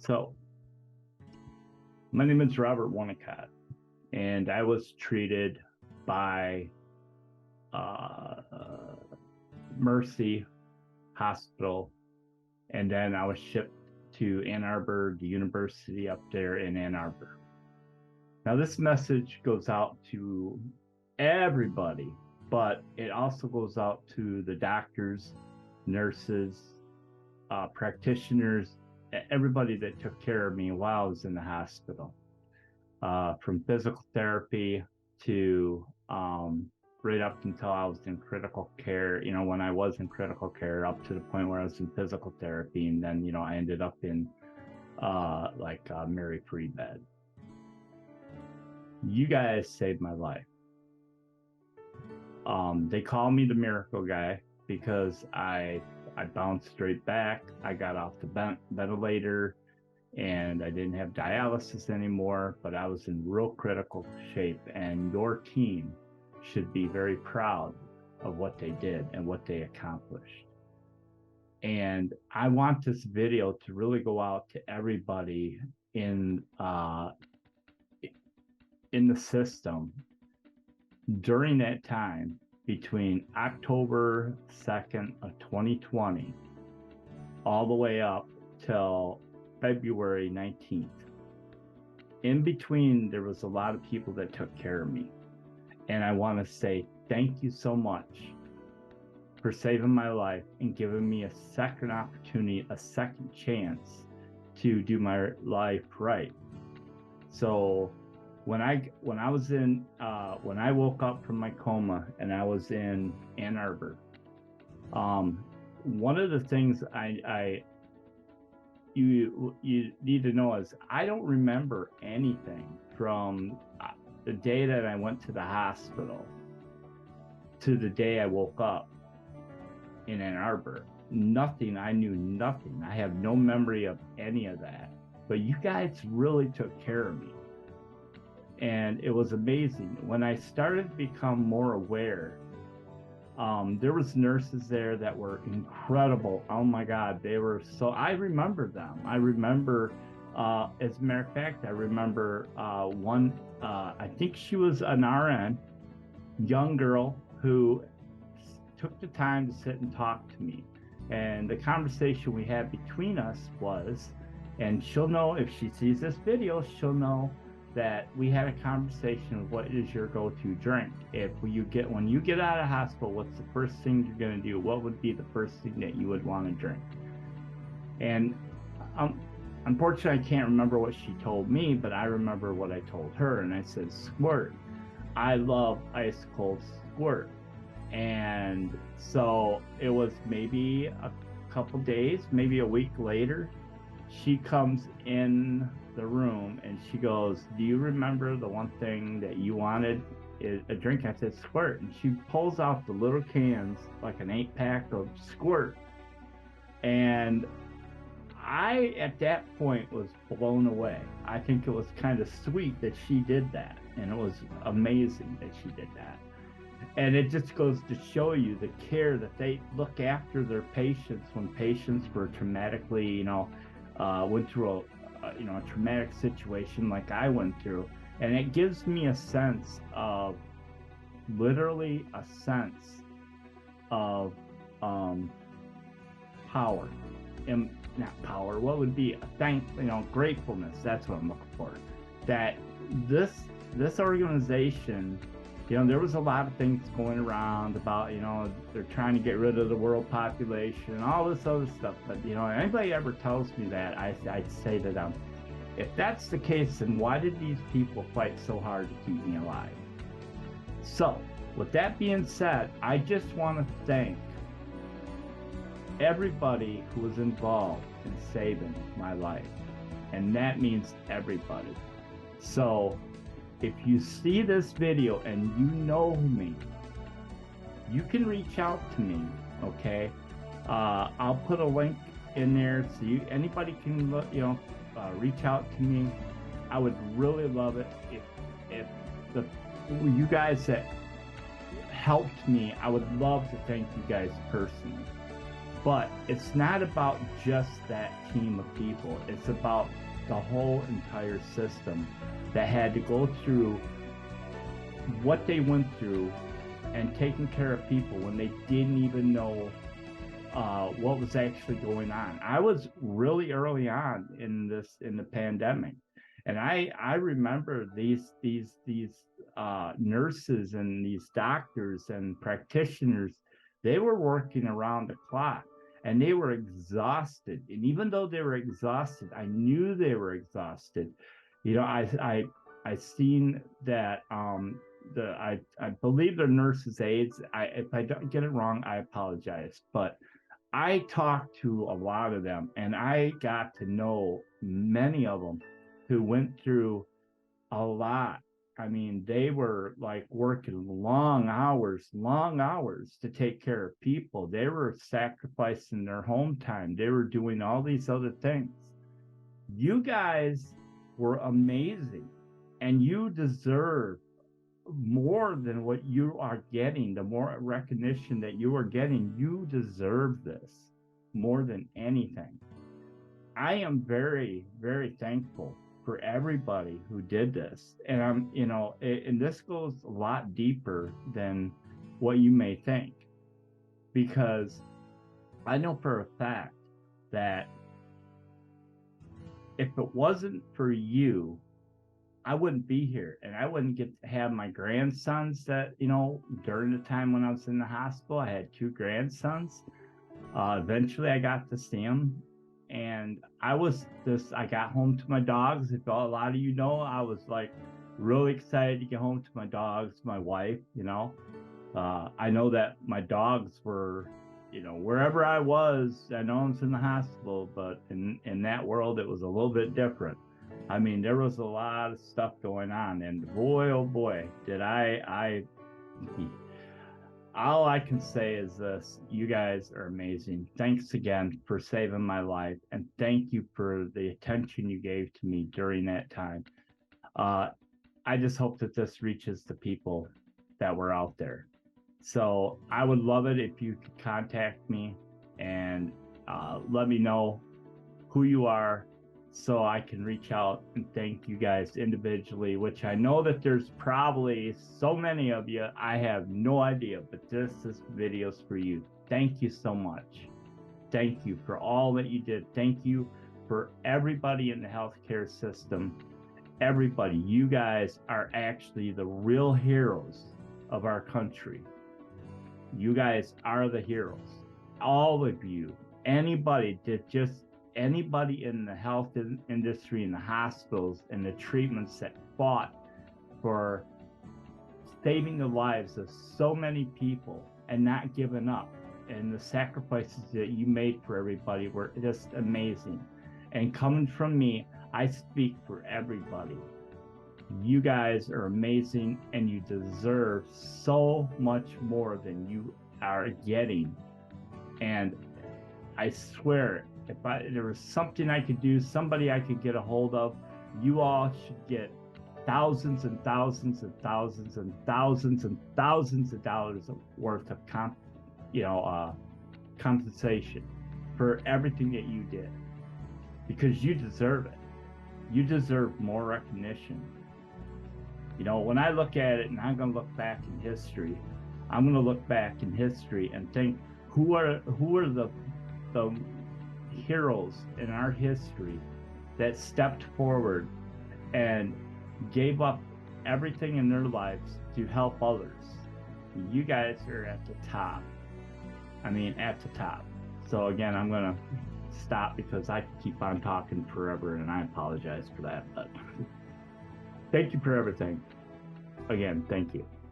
So, my name is Robert Woonacott, and I was treated by uh, Mercy Hospital, and then I was shipped to Ann Arbor, the university up there in Ann Arbor. Now, this message goes out to everybody, but it also goes out to the doctors, nurses, practitioners, everybody that took care of me while I was in the hospital, from physical therapy to right up until I was in critical care. When I was in critical care, up to the point where I was in physical therapy, and then I ended up in Mary Free bed. You guys saved my life. They call me the miracle guy because I bounced straight back. I got off the ventilator and I didn't have dialysis anymore, but I was in real critical shape, and your team should be very proud of what they did and what they accomplished. And I want this video to really go out to everybody in the system during that time between October 2nd of 2020 all the way up till February 19th. In between, there was a lot of people that took care of me. And I want to say thank you so much for saving my life and giving me a second opportunity, a second chance to do my life right. So when I woke up from my coma and I was in Ann Arbor, one of the things you need to know is I don't remember anything from the day that I went to the hospital to the day I woke up in Ann Arbor. Nothing. I knew nothing. I have no memory of any of that. But you guys really took care of me. And it was amazing. When I started to become more aware, there was nurses there that were incredible. Oh my God, they were so, I remember them. I remember, as a matter of fact, I remember one, I think she was an RN, young girl who took the time to sit and talk to me. And the conversation we had between us was, and she'll know if she sees this video, she'll know that we had a conversation of what is your go-to drink. When you get out of hospital, what's the first thing you're going to do? What would be the first thing that you would want to drink? And unfortunately, I can't remember what she told me, but I remember what I told her, and I said, Squirt. I love ice cold Squirt. And so it was maybe a couple days, maybe a week later, she comes in the room and she goes, do you remember the one thing that you wanted a drink? I said, Squirt. And she pulls out the little cans, like an 8-pack of Squirt. And I, at that point, was blown away. I think it was kind of sweet that she did that. And it was amazing that she did that. And it just goes to show you the care that they look after their patients when patients were traumatically, went through a traumatic situation like I went through. And it gives me a sense of, literally a sense of power. And not power, what would be a gratefulness. That's what I'm looking for. That this organization, there was a lot of things going around about, they're trying to get rid of the world population, all this other stuff. But, anybody ever tells me that, I'd say to them, if that's the case, then why did these people fight so hard to keep me alive? So, with that being said, I just want to thank everybody who was involved in saving my life. And that means everybody. So, if you see this video and you know me, you can reach out to me, okay? I'll put a link in there so anybody can reach out to me. I would really love it if you guys that helped me, I would love to thank you guys personally. But it's not about just that team of people. It's about the whole entire system that had to go through what they went through and taking care of people when they didn't even know what was actually going on. I was really early on in the pandemic, and I remember these nurses and these doctors and practitioners. They were working around the clock, and they were exhausted. And even though they were exhausted, I knew they were exhausted. You know, I seen that I believe they're nurses' aides. If I don't get it wrong, I apologize. But I talked to a lot of them, and I got to know many of them who went through a lot. I mean, they were like working long hours to take care of people. They were sacrificing their home time. They were doing all these other things. You guys were amazing, and you deserve more than what you are getting. The more recognition that you are getting, you deserve this more than anything. I am very, very thankful for everybody who did this. And I'm, you know, and this goes a lot deeper than what you may think, because I know for a fact that if it wasn't for you, I wouldn't be here, and I wouldn't get to have my grandsons that, you know, during the time when I was in the hospital, I had 2 grandsons. Eventually I got to see them, and I got home to my dogs. If a lot of you know, I was like really excited to get home to my dogs, my wife, you know. I know that my dogs were, you know, wherever I was, I know I was in the hospital, but in that world, it was a little bit different. I mean, there was a lot of stuff going on, and boy, oh boy, did all I can say is this: you guys are amazing. Thanks again for saving my life, and thank you for the attention you gave to me during that time. I just hope that this reaches the people that were out there. So I would love it if you could contact me and let me know who you are, so I can reach out and thank you guys individually, which I know that there's probably so many of you, I have no idea, but this video's for you. Thank you so much. Thank you for all that you did. Thank you for everybody in the healthcare system. Everybody, you guys are actually the real heroes of our country. You guys are the heroes. All of you, anybody in the health industry, in the hospitals, and the treatments that fought for saving the lives of so many people and not giving up, and the sacrifices that you made for everybody were just amazing. And coming from me, I speak for everybody. You guys are amazing, and you deserve so much more than you are getting. And I swear, if there was something I could do, somebody I could get a hold of, you all should get thousands and thousands and thousands and thousands and thousands of dollars worth of compensation for everything that you did, because you deserve it. You deserve more recognition. You know, when I look at it, and I'm going to look back in history, I'm going to look back in history and think, who are the heroes in our history that stepped forward and gave up everything in their lives to help others? You guys are at the top. I mean, at the top. So again, I'm going to stop because I could keep on talking forever, and I apologize for that. But thank you for everything. Again, thank you.